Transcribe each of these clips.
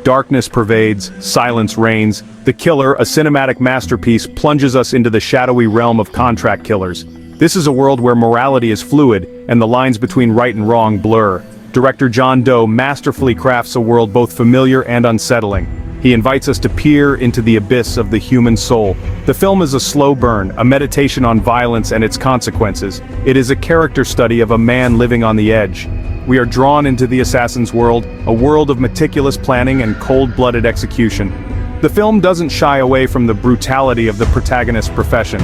Darkness pervades, silence reigns. The Killer, a cinematic masterpiece, plunges us into the shadowy realm of contract killers. This is a world where morality is fluid, and the lines between right and wrong blur. Director John Doe masterfully crafts a world both familiar and unsettling. He invites us to peer into the abyss of the human soul. The film is a slow burn, a meditation on violence and its consequences. It is a character study of a man living on the edge. We are drawn into the assassin's world, a world of meticulous planning and cold-blooded execution. The film doesn't shy away from the brutality of the protagonist's profession,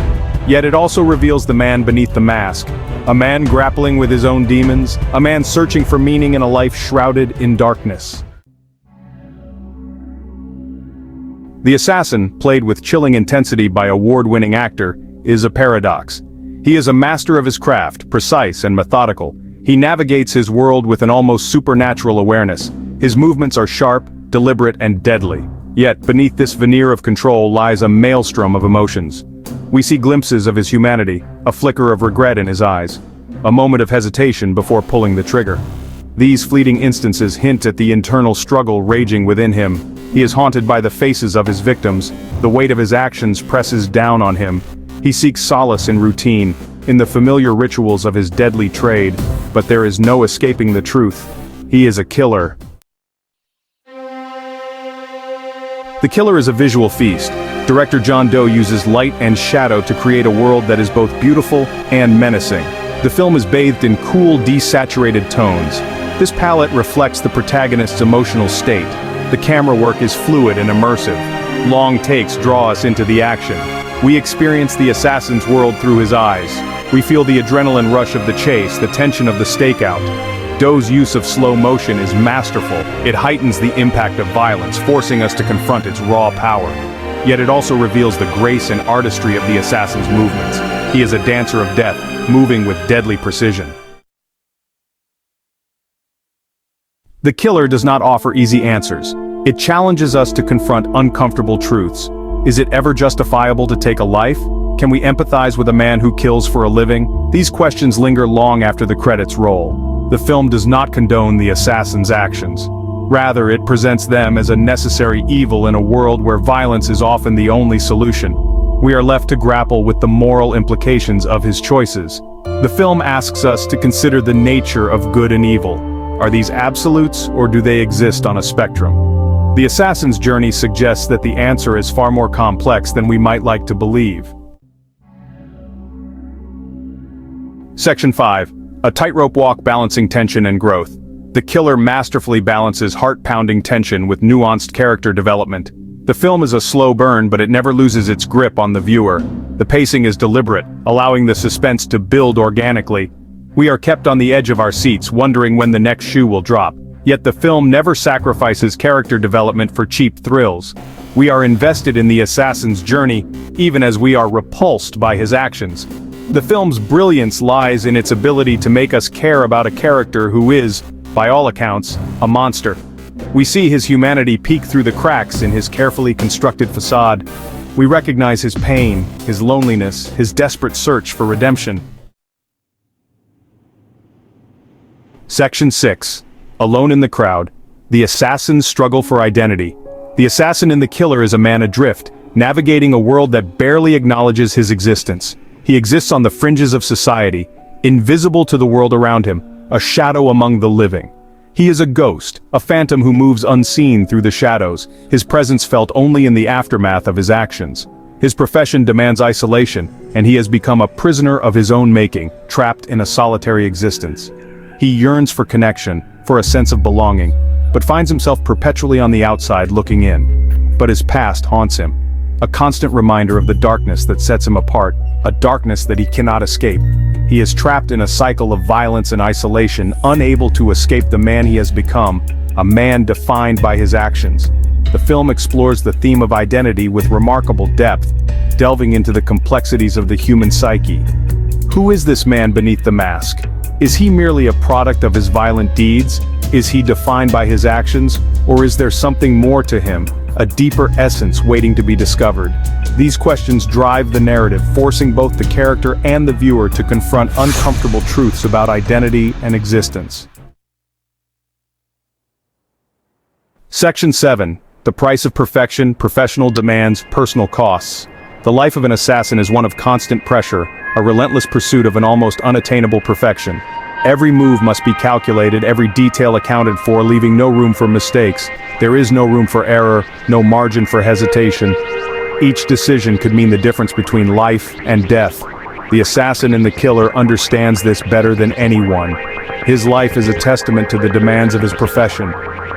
yet it also reveals the man beneath the mask. A man grappling with his own demons, a man searching for meaning in a life shrouded in darkness. The assassin, played with chilling intensity by award-winning actor, is a paradox. He is a master of his craft, precise and methodical. He navigates his world with an almost supernatural awareness. His movements are sharp, deliberate, and deadly. Yet, beneath this veneer of control lies a maelstrom of emotions. We see glimpses of his humanity, a flicker of regret in his eyes, a moment of hesitation before pulling the trigger. These fleeting instances hint at the internal struggle raging within him. He is haunted by the faces of his victims. The weight of his actions presses down on him. He seeks solace in routine, in the familiar rituals of his deadly trade, but there is no escaping the truth. He is a killer. The Killer is a visual feast. Director John Doe uses light and shadow to create a world that is both beautiful and menacing. The film is bathed in cool, desaturated tones. This palette reflects the protagonist's emotional state. The camera work is fluid and immersive. Long takes draw us into the action. We experience the assassin's world through his eyes. We feel the adrenaline rush of the chase, the tension of the stakeout. Doe's use of slow motion is masterful. It heightens the impact of violence, forcing us to confront its raw power. Yet it also reveals the grace and artistry of the assassin's movements. He is a dancer of death, moving with deadly precision. The Killer does not offer easy answers. It challenges us to confront uncomfortable truths. Is it ever justifiable to take a life? Can we empathize with a man who kills for a living? These questions linger long after the credits roll. The film does not condone the assassin's actions. Rather, it presents them as a necessary evil in a world where violence is often the only solution. We are left to grapple with the moral implications of his choices. The film asks us to consider the nature of good and evil. Are these absolutes, or do they exist on a spectrum? The assassin's journey suggests that the answer is far more complex than we might like to believe. Section 5. A tightrope walk balancing tension and growth. The Killer masterfully balances heart-pounding tension with nuanced character development. The film is a slow burn, but it never loses its grip on the viewer. The pacing is deliberate, allowing the suspense to build organically. We are kept on the edge of our seats, wondering when the next shoe will drop. Yet the film never sacrifices character development for cheap thrills. We are invested in the assassin's journey, even as we are repulsed by his actions. The film's brilliance lies in its ability to make us care about a character who is, by all accounts, a monster. We see his humanity peek through the cracks in his carefully constructed facade. We recognize his pain, his loneliness, his desperate search for redemption. Section 6. Alone in the crowd. The assassin's struggle for identity. The assassin in The Killer is a man adrift, navigating a world that barely acknowledges his existence. He exists on the fringes of society, invisible to the world around him, a shadow among the living. He is a ghost, a phantom who moves unseen through the shadows, his presence felt only in the aftermath of his actions. His profession demands isolation, and he has become a prisoner of his own making, trapped in a solitary existence. He yearns for connection, for a sense of belonging, but finds himself perpetually on the outside looking in. But his past haunts him, a constant reminder of the darkness that sets him apart, a darkness that he cannot escape. He is trapped in a cycle of violence and isolation, unable to escape the man he has become, a man defined by his actions. The film explores the theme of identity with remarkable depth, delving into the complexities of the human psyche. Who is this man beneath the mask? Is he merely a product of his violent deeds? Is he defined by his actions? Or is there something more to him, a deeper essence waiting to be discovered? These questions drive the narrative, forcing both the character and the viewer to confront uncomfortable truths about identity and existence. Section 7. The price of perfection, professional demands, personal costs. The life of an assassin is one of constant pressure, a relentless pursuit of an almost unattainable perfection. Every move must be calculated, every detail accounted for, leaving no room for mistakes. There is no room for error, no margin for hesitation. Each decision could mean the difference between life and death. The assassin and the killer understands this better than anyone. His life is a testament to the demands of his profession.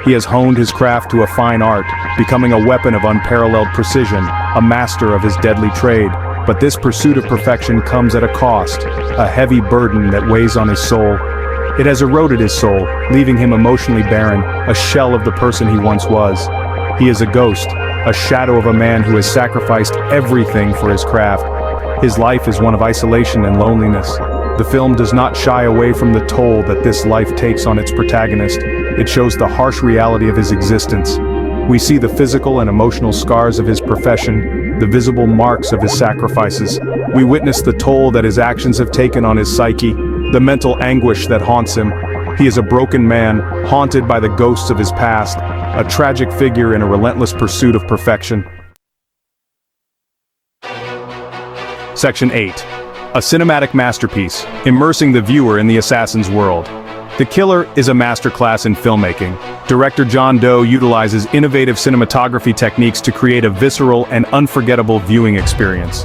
He has honed his craft to a fine art, becoming a weapon of unparalleled precision, a master of his deadly trade. But this pursuit of perfection comes at a cost, a heavy burden that weighs on his soul. It has eroded his soul, leaving him emotionally barren, a shell of the person he once was. He is a ghost, a shadow of a man who has sacrificed everything for his craft. His life is one of isolation and loneliness. The film does not shy away from the toll that this life takes on its protagonist. It shows the harsh reality of his existence. We see the physical and emotional scars of his profession, the visible marks of his sacrifices. We witness the toll that his actions have taken on his psyche, the mental anguish that haunts him. He is a broken man, haunted by the ghosts of his past, a tragic figure in a relentless pursuit of perfection. Section 8. A cinematic masterpiece, immersing the viewer in the assassin's world. The Killer is a masterclass in filmmaking. Director John Doe utilizes innovative cinematography techniques to create a visceral and unforgettable viewing experience.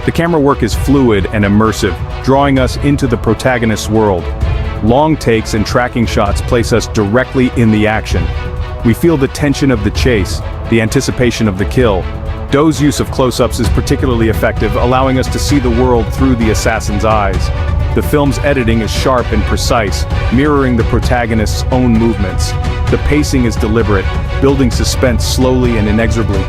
The camera work is fluid and immersive, drawing us into the protagonist's world. Long takes and tracking shots place us directly in the action. We feel the tension of the chase, the anticipation of the kill. Doe's use of close-ups is particularly effective, allowing us to see the world through the assassin's eyes. The film's editing is sharp and precise, mirroring the protagonist's own movements. The pacing is deliberate, building suspense slowly and inexorably.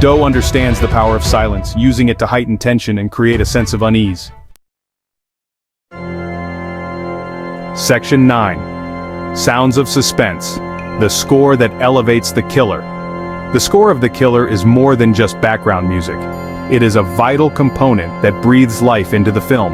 Doe understands the power of silence, using it to heighten tension and create a sense of unease. Section 9. Sounds of suspense. The score that elevates the killer. The score of The Killer is more than just background music. It is a vital component that breathes life into the film.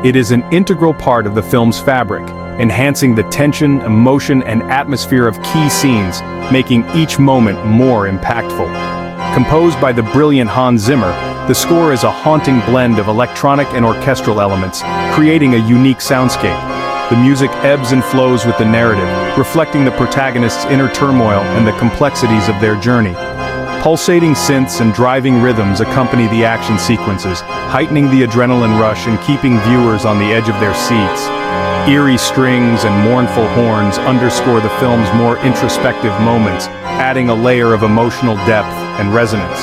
It is an integral part of the film's fabric, enhancing the tension, emotion, and atmosphere of key scenes, making each moment more impactful. Composed by the brilliant Hans Zimmer, the score is a haunting blend of electronic and orchestral elements, creating a unique soundscape. The music ebbs and flows with the narrative, reflecting the protagonist's inner turmoil and the complexities of their journey. Pulsating synths and driving rhythms accompany the action sequences, heightening the adrenaline rush and keeping viewers on the edge of their seats. Eerie strings and mournful horns underscore the film's more introspective moments, adding a layer of emotional depth and resonance.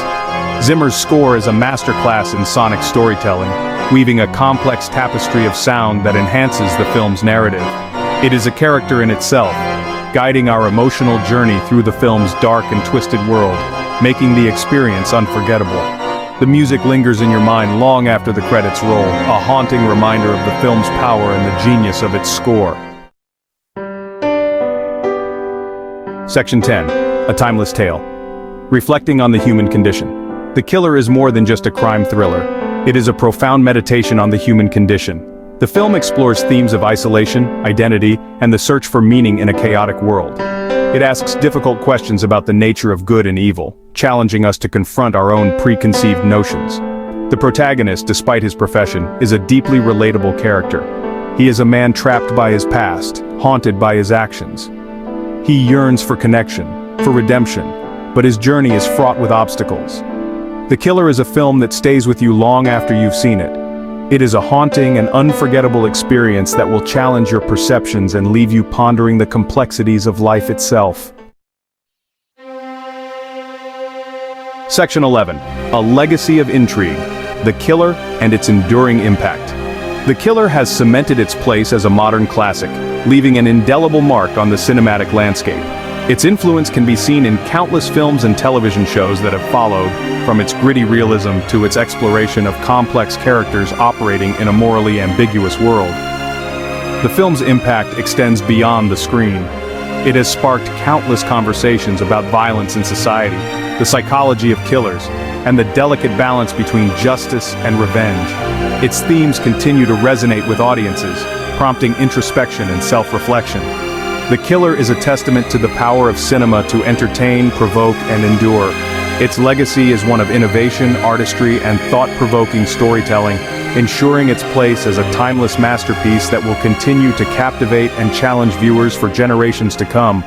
Zimmer's score is a masterclass in sonic storytelling, weaving a complex tapestry of sound that enhances the film's narrative. It is a character in itself, guiding our emotional journey through the film's dark and twisted world, making the experience unforgettable. The music lingers in your mind long after the credits roll, a haunting reminder of the film's power and the genius of its score. Section 10. A timeless tale. Reflecting on the human condition. The Killer is more than just a crime thriller. It is a profound meditation on the human condition. The film explores themes of isolation, identity, and the search for meaning in a chaotic world. It asks difficult questions about the nature of good and evil, challenging us to confront our own preconceived notions. The protagonist, despite his profession, is a deeply relatable character. He is a man trapped by his past, haunted by his actions. He yearns for connection, for redemption, but his journey is fraught with obstacles. The Killer is a film that stays with you long after you've seen it. It is a haunting and unforgettable experience that will challenge your perceptions and leave you pondering the complexities of life itself. Section 11. A Legacy of Intrigue. The Killer and its enduring impact. The Killer has cemented its place as a modern classic, leaving an indelible mark on the cinematic landscape. Its influence can be seen in countless films and television shows that have followed, from its gritty realism to its exploration of complex characters operating in a morally ambiguous world. The film's impact extends beyond the screen. It has sparked countless conversations about violence in society, the psychology of killers, and the delicate balance between justice and revenge. Its themes continue to resonate with audiences, prompting introspection and self-reflection. The Killer is a testament to the power of cinema to entertain, provoke, and endure. Its legacy is one of innovation, artistry, and thought-provoking storytelling, ensuring its place as a timeless masterpiece that will continue to captivate and challenge viewers for generations to come.